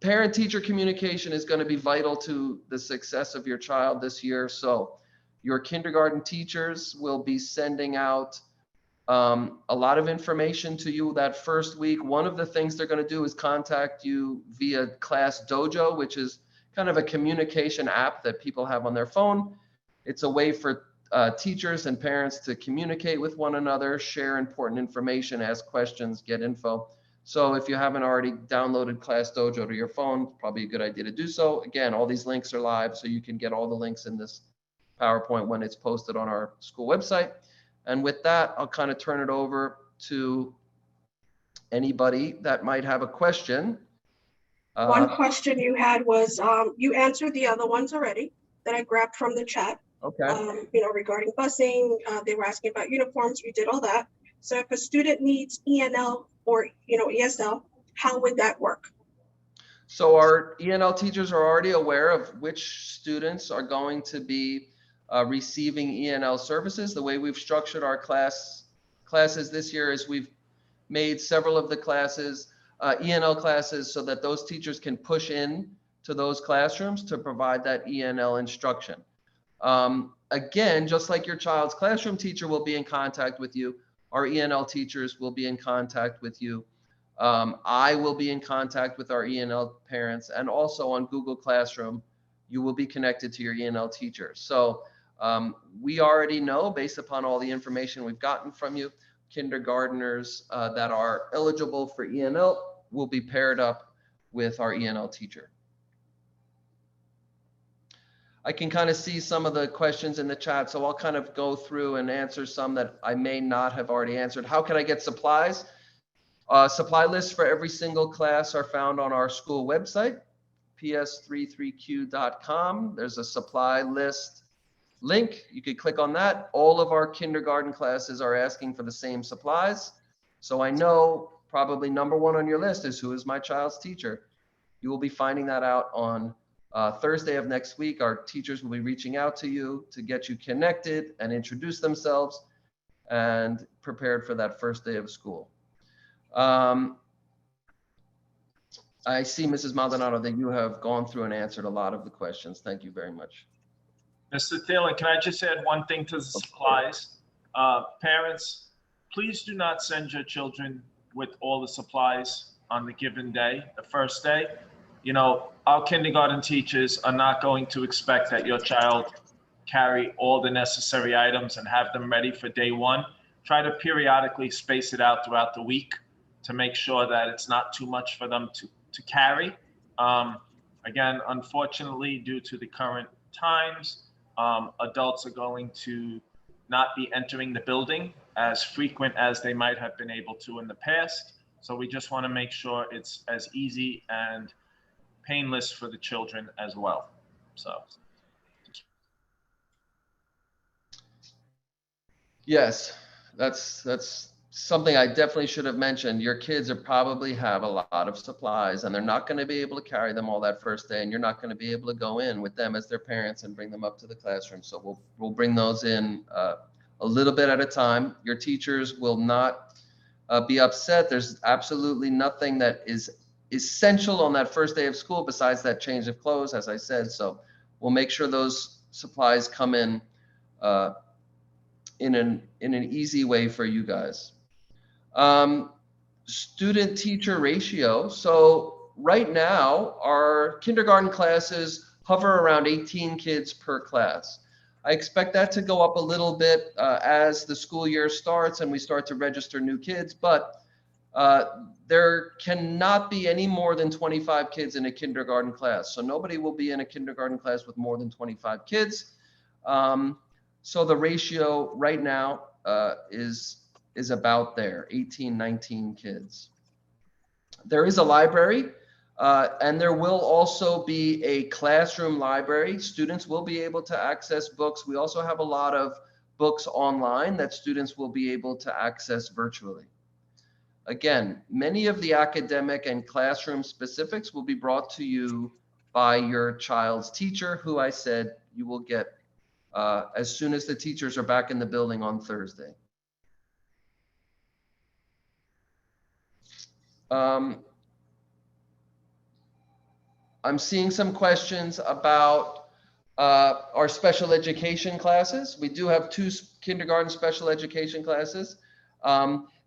parent-teacher communication is going to be vital to the success of your child this year. So your kindergarten teachers will be sending out a lot of information to you that first week. One of the things they're going to do is contact you via Class Dojo, which is kind of a communication app that people have on their phone. It's a way for teachers and parents to communicate with one another, share important information, ask questions, get info. So if you haven't already downloaded Class Dojo to your phone, probably a good idea to do so. Again, all these links are live, so you can get all the links in this PowerPoint when it's posted on our school website. And with that, I'll kind of turn it over to anybody that might have a question. One question you had was, you answered the other ones already that I grabbed from the chat. Okay. Regarding busing, they were asking about uniforms. We did all that. So if a student needs ENL or, ESL, how would that work? So our ENL teachers are already aware of which students are going to be receiving ENL services. The way we've structured our classes this year is we've made several of the classes ENL classes so that those teachers can push in to those classrooms to provide that ENL instruction. Again, just like your child's classroom teacher will be in contact with you, our ENL teachers will be in contact with you. I will be in contact with our ENL parents, and also on Google Classroom, you will be connected to your ENL teacher. So we already know, based upon all the information we've gotten from you, kindergartners that are eligible for ENL will be paired up with our ENL teacher. I can kind of see some of the questions in the chat, so I'll kind of go through and answer some that I may not have already answered. How can I get supplies? Supply lists for every single class are found on our school website, ps33q.com. There's a supply list link. You could click on that. All of our kindergarten classes are asking for the same supplies. So I know probably number one on your list is who is my child's teacher. You will be finding that out on Thursday of next week. Our teachers will be reaching out to you to get you connected and introduce themselves and prepared for that first day of school. I see, Mrs. Maldonado, that you have gone through and answered a lot of the questions. Thank you very much. Mr. Thielen, can I just add one thing to the supplies? Parents, please do not send your children with all the supplies on the given day, the first day. Our kindergarten teachers are not going to expect that your child carry all the necessary items and have them ready for day one. Try to periodically space it out throughout the week to make sure that it's not too much for them to carry. Again, unfortunately, due to the current times, adults are going to not be entering the building as frequent as they might have been able to in the past. So we just want to make sure it's as easy and painless for the children as well. So. Yes, that's something I definitely should have mentioned. Your kids are probably have a lot of supplies, and they're not going to be able to carry them all that first day, and you're not going to be able to go in with them as their parents and bring them up to the classroom. So we'll bring those in a little bit at a time. Your teachers will not be upset. There's absolutely nothing that is essential on that first day of school besides that change of clothes, as I said. So we'll make sure those supplies come in an easy way for you guys. Student teacher ratio. So right now our kindergarten classes hover around 18 kids per class. I expect that to go up a little bit as the school year starts and we start to register new kids, but there cannot be any more than 25 kids in a kindergarten class. So nobody will be in a kindergarten class with more than 25 kids. So the ratio right now is about there, 18, 19 kids. There is a library, and there will also be a classroom library. Students will be able to access books. We also have a lot of books online that students will be able to access virtually. Again, many of the academic and classroom specifics will be brought to you by your child's teacher, who I said you will get as soon as the teachers are back in the building on Thursday. I'm seeing some questions about our special education classes. We do have 2 kindergarten special education classes,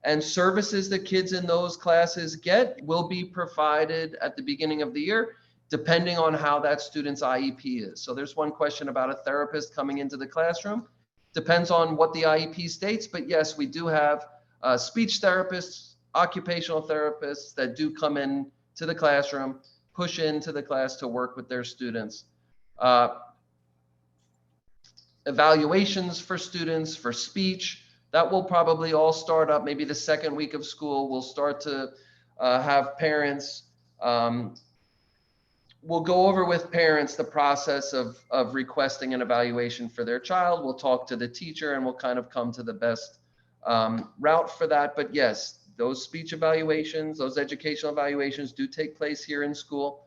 and services that kids in those classes get will be provided at the beginning of the year, depending on how that student's IEP is. So there's one question about a therapist coming into the classroom. Depends on what the IEP states, but yes, we do have speech therapists, occupational therapists that do come in to the classroom, push into the class to work with their students. Evaluations for students for speech, that will probably all start up maybe the second week of school. We'll start to have parents, we'll go over with parents the process of requesting an evaluation for their child. We'll talk to the teacher and we'll kind of come to the best route for that. But yes, those speech evaluations, those educational evaluations do take place here in school.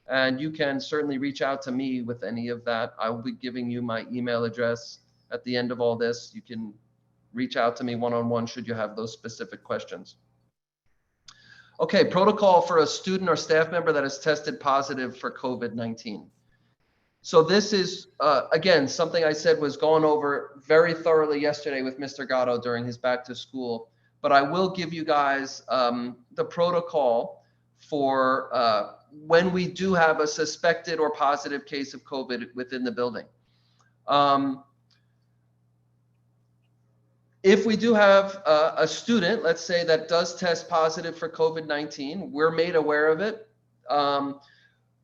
And you can certainly reach out to me with any of that. I will be giving you my email address at the end of all this. You can reach out to me one-on-one should you have those specific questions. Okay, protocol for a student or staff member that has tested positive for COVID-19. So this is, again, something I said was gone over very thoroughly yesterday with Mr. Gatto during his back to school, but I will give you guys the protocol for when we do have a suspected or positive case of COVID within the building. If we do have a student, let's say, that does test positive for COVID-19, we're made aware of it.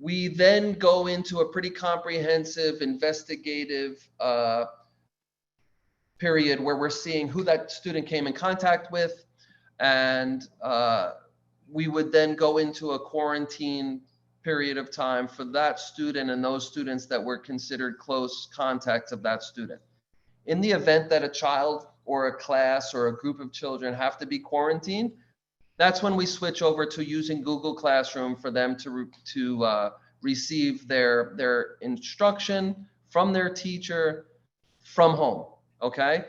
We then go into a pretty comprehensive investigative period where we're seeing who that student came in contact with, and we would then go into a quarantine period of time for that student and those students that were considered close contacts of that student. In the event that a child or a class or a group of children have to be quarantined, that's when we switch over to using Google Classroom for them to receive their instruction from their teacher from home, okay?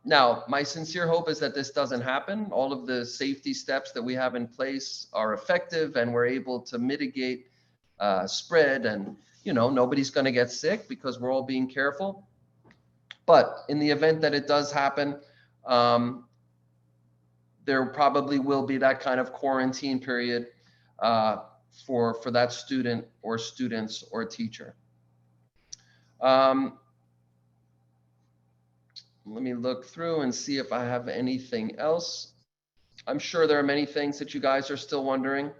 Now, my sincere hope is that this doesn't happen. All of the safety steps that we have in place are effective and we're able to mitigate spread, and nobody's gonna get sick because we're all being careful. But in the event that it does happen, there probably will be that kind of quarantine period for that student or students or teacher. Let me look through and see if I have anything else. I'm sure there are many things that you guys are still wondering.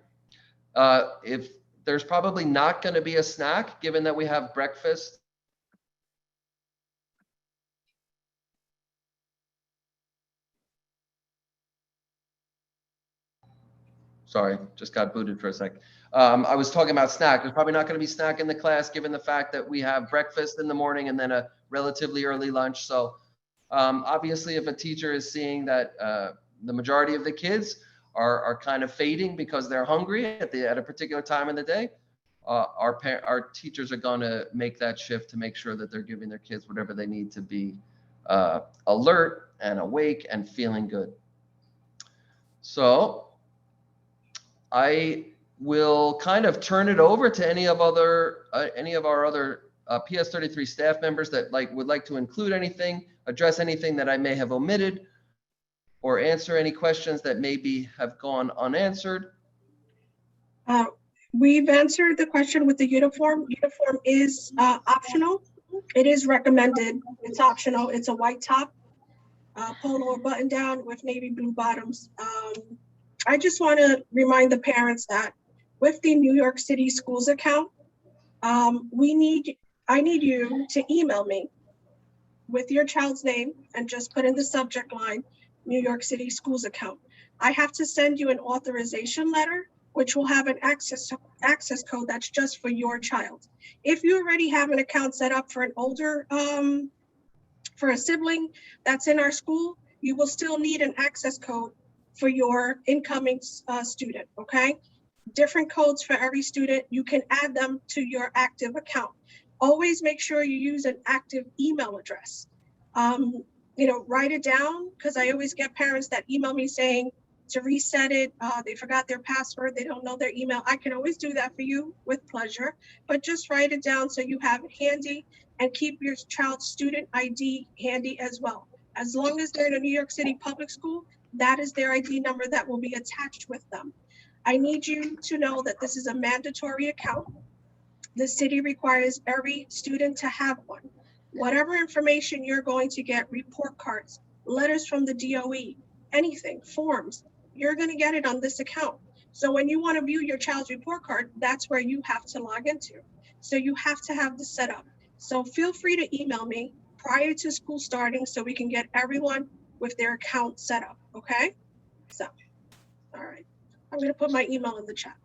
If there's probably not going to be a snack, given that we have breakfast. Sorry, just got booted for a sec. I was talking about snack. There's probably not going to be snack in the class, given the fact that we have breakfast in the morning and then a relatively early lunch. So obviously, if a teacher is seeing that the majority of the kids are kind of fading because they're hungry at a particular time in the day, our teachers are going to make that shift to make sure that they're giving their kids whatever they need to be alert and awake and feeling good. So I will kind of turn it over to any of our other PS33 staff members that would like to include anything, address anything that I may have omitted, or answer any questions that maybe have gone unanswered. We've answered the question with the uniform. Uniform is optional. It is recommended. It's optional. It's a white top, polo or button down with navy blue bottoms. I just want to remind the parents that with the New York City Schools account, I need you to email me with your child's name and just put in the subject line, New York City Schools account. I have to send you an authorization letter, which will have an access code that's just for your child. If you already have an account set up for an older, for a sibling that's in our school, you will still need an access code for your incoming student, okay? Different codes for every student. You can add them to your active account. Always make sure you use an active email address. Write it down, because I always get parents that email me saying to reset it. They forgot their password. They don't know their email. I can always do that for you with pleasure, but just write it down so you have it handy, and keep your child's student ID handy as well. As long as they're in a New York City public school, that is their ID number that will be attached with them. I need you to know that this is a mandatory account. The city requires every student to have one. Whatever information you're going to get, report cards, letters from the DOE, anything, forms, you're going to get it on this account. So when you want to view your child's report card, that's where you have to log into. So you have to have this set up. So feel free to email me prior to school starting so we can get everyone with their account set up, okay? So, all right. I'm going to put my email in the chat.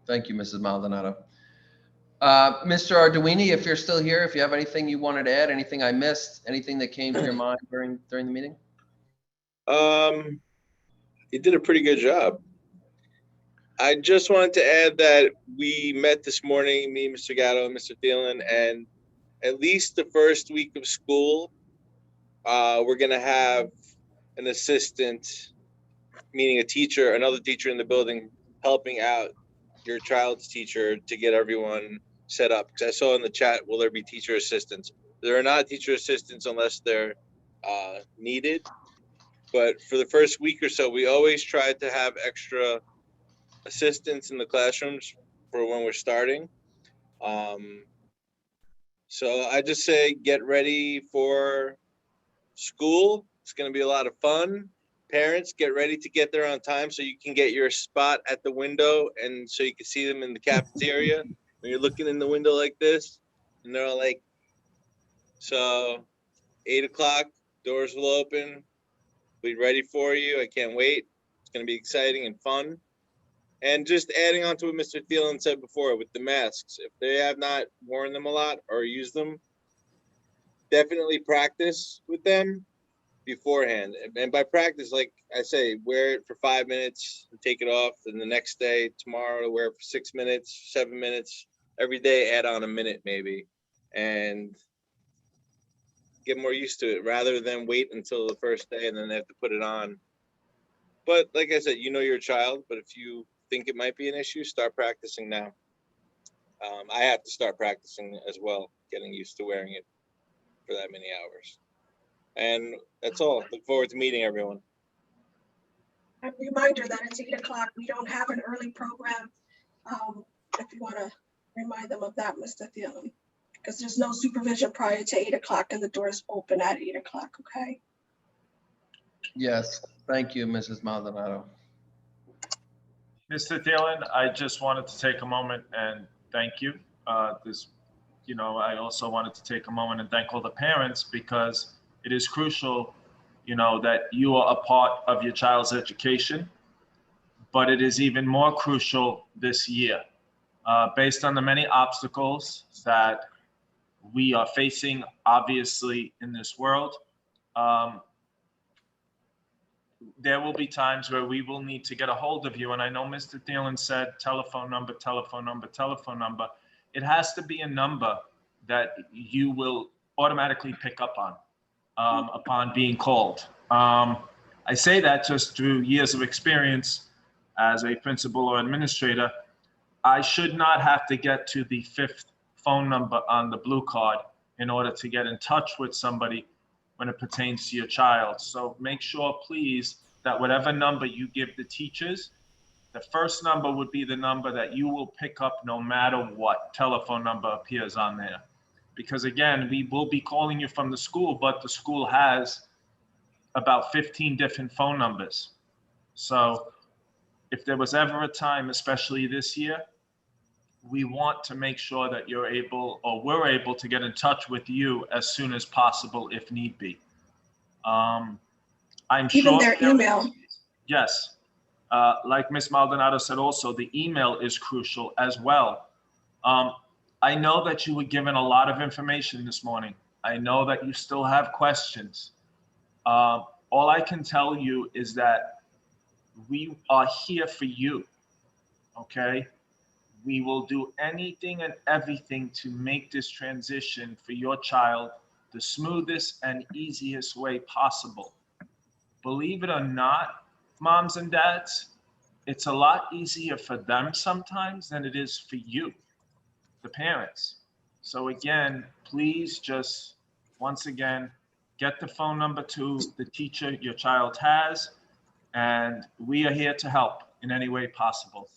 Thank you, Mrs. Maldonado. Mr. Arduini, if you're still here, if you have anything you wanted to add, anything I missed, anything that came to your mind during the meeting? You did a pretty good job. I just wanted to add that we met this morning, me, Mr. Gatto, and Mr. Thielen, and at least the first week of school, we're going to have an assistant, meaning a teacher, another teacher in the building, helping out your child's teacher to get everyone set up. Because I saw in the chat, will there be teacher assistants? There are not teacher assistants unless they're needed. But for the first week or so, we always try to have extra assistants in the classrooms for when we're starting. So I just say get ready for school. It's going to be a lot of fun. Parents, get ready to get there on time so you can get your spot at the window and so you can see them in the cafeteria when you're looking in the window like this. And they're all like, so 8 o'clock, doors will open. We'll be ready for you. I can't wait. It's going to be exciting and fun. And just adding on to what Mr. Thielen said before with the masks, if they have not worn them a lot or used them, definitely practice with them beforehand. And by practice, like I say, wear it for 5 minutes and take it off. And the next day, tomorrow, wear it for 6 minutes, 7 minutes. Every day, add on a minute maybe. And get more used to it rather than wait until the first day and then they have to put it on. But like I said, you know your child, but if you think it might be an issue, start practicing now. I have to start practicing as well, getting used to wearing it for that many hours. And that's all. Look forward to meeting everyone. A reminder that it's 8 o'clock. We don't have an early program. If you want to remind them of that, Mr. Thielen, because there's no supervision prior to 8 o'clock and the doors open at 8 o'clock, okay? Yes, thank you, Mrs. Maldonado. Mr. Thielen, I just wanted to take a moment and thank you. I also wanted to take a moment and thank all the parents, because it is crucial, that you are a part of your child's education, but it is even more crucial this year, based on the many obstacles that we are facing, obviously, in this world. There will be times where we will need to get a hold of you. And I know Mr. Thielen said telephone number, telephone number, telephone number. It has to be a number that you will automatically pick up on upon being called. I say that just through years of experience as a principal or administrator. I should not have to get to the 5th phone number on the blue card in order to get in touch with somebody when it pertains to your child. So make sure, please, that whatever number you give the teachers, the first number would be the number that you will pick up no matter what telephone number appears on there. Because again, we will be calling you from the school, but the school has about 15 different phone numbers. So if there was ever a time, especially this year, we want to make sure that you're able, or we're able, to get in touch with you as soon as possible if need be. I'm Even sure. their email. Yes. Like Ms. Maldonado said also, the email is crucial as well. I know that you were given a lot of information this morning. I know that you still have questions. All I can tell you is that we are here for you, okay? We will do anything and everything to make this transition for your child the smoothest and easiest way possible. Believe it or not, moms and dads, it's a lot easier for them sometimes than it is for you, the parents. So again, please just, once again, get the phone number to the teacher your child has, and we are here to help in any way possible.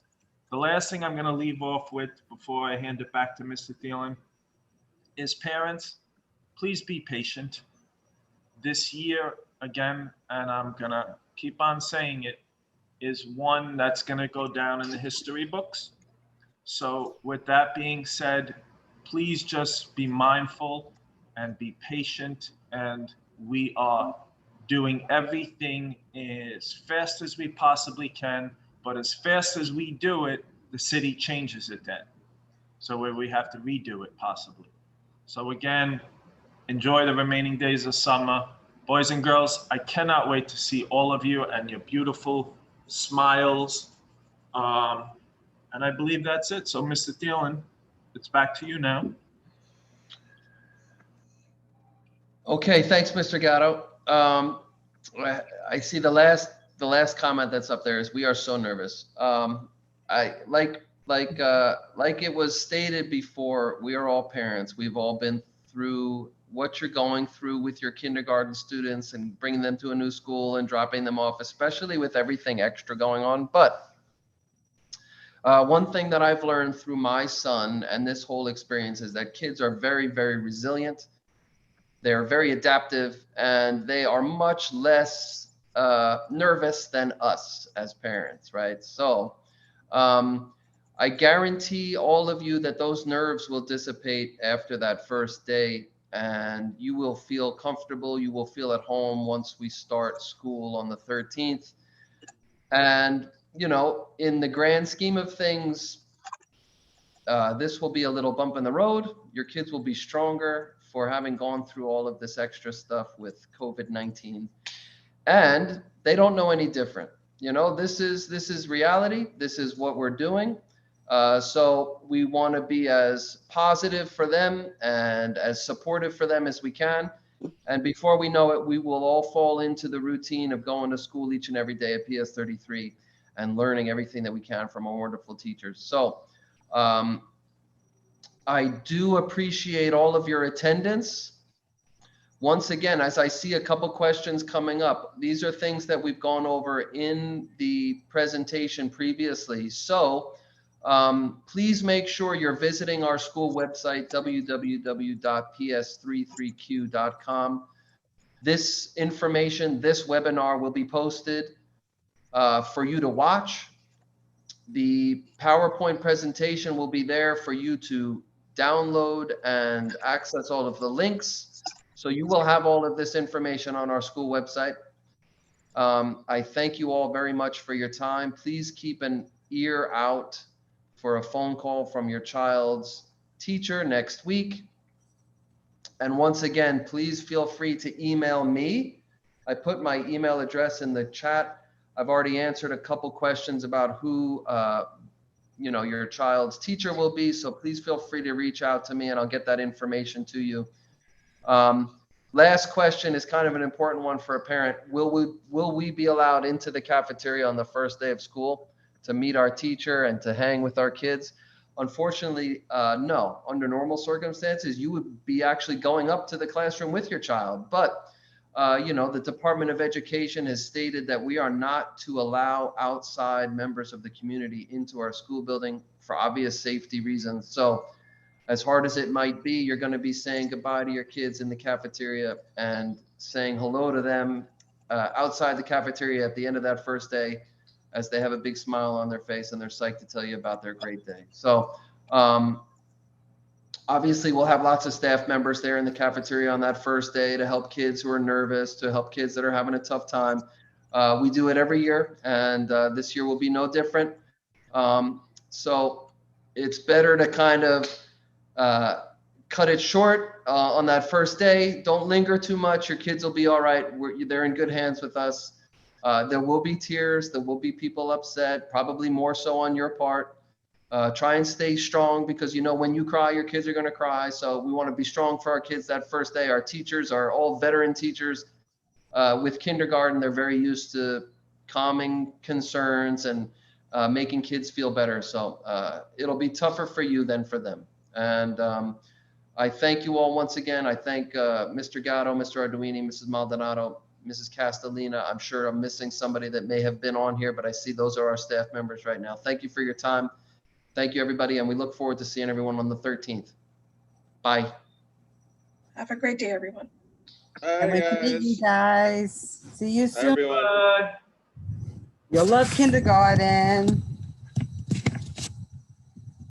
The last thing I'm going to leave off with before I hand it back to Mr. Thielen is parents, please be patient. This year, again, and I'm going to keep on saying it, is one that's going to go down in the history books. So with that being said, please just be mindful and be patient. And we are doing everything as fast as we possibly can. But as fast as we do it, the city changes it then. So where we have to redo it possibly. So again, enjoy the remaining days of summer. Boys and girls, I cannot wait to see all of you and your beautiful smiles. And I believe that's it. So Mr. Thielen, it's back to you now. Okay, thanks, Mr. Gatto. I see the last comment that's up there is we are so nervous. I like it was stated before, we are all parents. We've all been through what you're going through with your kindergarten students and bringing them to a new school and dropping them off, especially with everything extra going on. But one thing that I've learned through my son and this whole experience is that kids are very, very resilient. They're very adaptive, and they are much less nervous than us as parents, right? So I guarantee all of you that those nerves will dissipate after that first day, and you will feel comfortable. You will feel at home once we start school on the 13th. And, you know, in the grand scheme of things, this will be a little bump in the road. Your kids will be stronger for having gone through all of this extra stuff with COVID-19. And they don't know any different. You know, this is reality. This is what we're doing. So we want to be as positive for them and as supportive for them as we can. And before we know it, we will all fall into the routine of going to school each and every day at PS 33 and learning everything that we can from our wonderful teachers. So I do appreciate all of your attendance. Once again, as I see a couple questions coming up, these are things that we've gone over in the presentation previously. So please make sure you're visiting our school website, www.ps33q.com. This information, this webinar will be posted for you to watch. The PowerPoint presentation will be there for you to download and access all of the links. So you will have all of this information on our school website. I thank you all very much for your time. Please keep an ear out for a phone call from your child's teacher next week. And once again, please feel free to email me. I put my email address in the chat. I've already answered a couple questions about who you know, your child's teacher will be. So please feel free to reach out to me and I'll get that information to you. Last question is kind of an important one for a parent. Will we be allowed into the cafeteria on the first day of school to meet our teacher and to hang with our kids? Unfortunately, no. Under normal circumstances, you would be actually going up to the classroom with your child. But you know, the Department of Education has stated that we are not to allow outside members of the community into our school building for obvious safety reasons. So as hard as it might be, you're going to be saying goodbye to your kids in the cafeteria and saying hello to them outside the cafeteria at the end of that first day, as they have a big smile on their face and they're psyched to tell you about their great day. So Obviously, we'll have lots of staff members there in the cafeteria on that first day to help kids who are nervous, to help kids that are having a tough time. We do it every year, and this year will be no different. So it's better to kind of cut it short on that first day. Don't linger too much. Your kids will be all right. They're in good hands with us. There will be tears. There will be people upset, probably more so on your part. Try and stay strong, because you know when you cry, your kids are going to cry. So we want to be strong for our kids that first day. Our teachers are all veteran teachers with kindergarten. They're very used to calming concerns and making kids feel better. So it'll be tougher for you than for them. And I thank you all once again. I thank Mr. Gatto, Mr. Arduini, Mrs. Maldonado, Mrs. Castellina. I'm sure I'm missing somebody that may have been on here, but I see those are our staff members right now. Thank you for your time. Thank you, everybody, and we look forward to seeing everyone on the 13th. Bye. Have a great day, everyone. Hi, guys. Guys, see you Hi, soon. everyone. Bye. You'll love kindergarten.